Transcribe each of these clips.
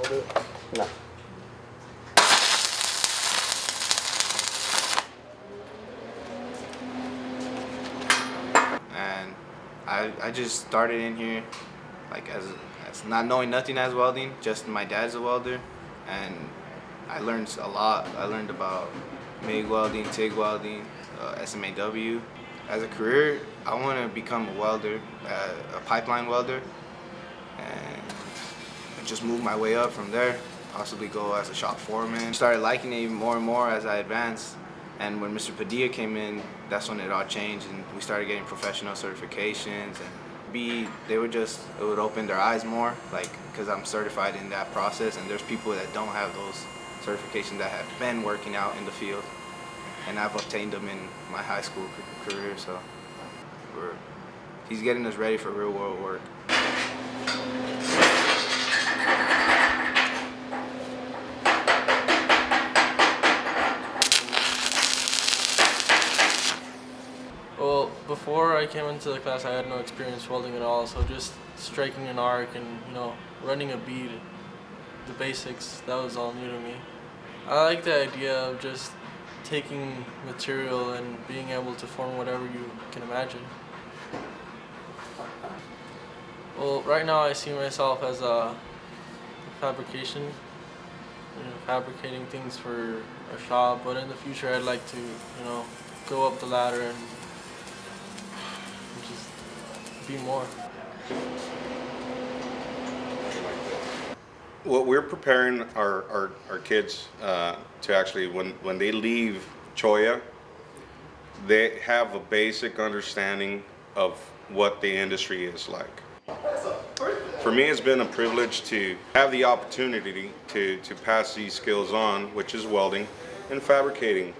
No. And I just started in here like as not knowing nothing as welding, just my dad's a welder, and I learned a lot. I learned about MIG welding, TIG welding, SMAW. As a career, I want to become a welder, a pipeline welder, and just move my way up from there, possibly go as a shop foreman. Started liking it more and more as I advanced, and when Mr. Padilla came in, that's when it all changed, and we started getting professional certifications, and it would open their eyes more, like, because I'm certified in that process, and there's people that don't have those certifications that have been working out in the field, and I've obtained them in my high school career, so he's getting us ready for real world work. Well, before I came into the class, I had no experience welding at all, so just striking an arc and, running a bead, the basics, that was all new to me. I like the idea of just taking material and being able to form whatever you can imagine. Well, right now I see myself as a fabrication, fabricating things for a shop, but in the future I'd like to, go up the ladder and just be more. Well, we're preparing our kids to actually, when they leave Cholla, they have a basic understanding of what the industry is like. For me, it's been a privilege to have the opportunity to pass these skills on, which is welding and fabricating.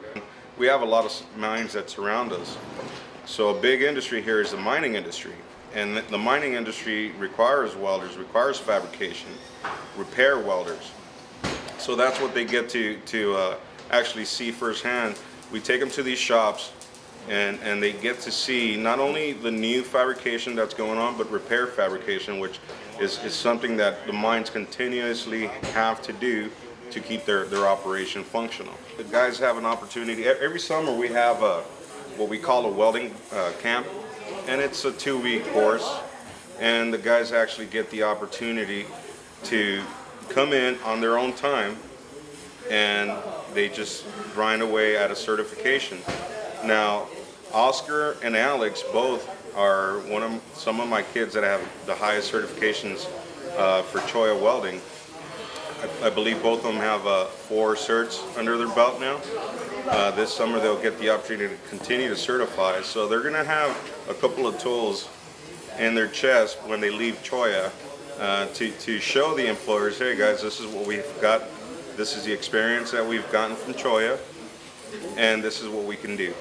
We have a lot of mines that surround us. So a big industry here is the mining industry. And the mining industry requires welders, requires fabrication, repair welders. So that's what they get to actually see firsthand. We take them to these shops, and they get to see not only the new fabrication that's going on, but repair fabrication, which is something that the mines continuously have to do to keep their operation functional. The guys have an opportunity. Every summer we have what we call a welding camp, and it's a 2-week course, and the guys actually get the opportunity to come in on their own time, and they just grind away at a certification. Now, Oscar and Alex both are some of my kids that have the highest certifications for Cholla welding. I believe both of them have 4 certs under their belt now. This summer they'll get the opportunity to continue to certify. So they're going to have a couple of tools in their chest when they leave Cholla to show the employers, hey guys, this is what we've got. This is the experience that we've gotten from Cholla, and this is what we can do.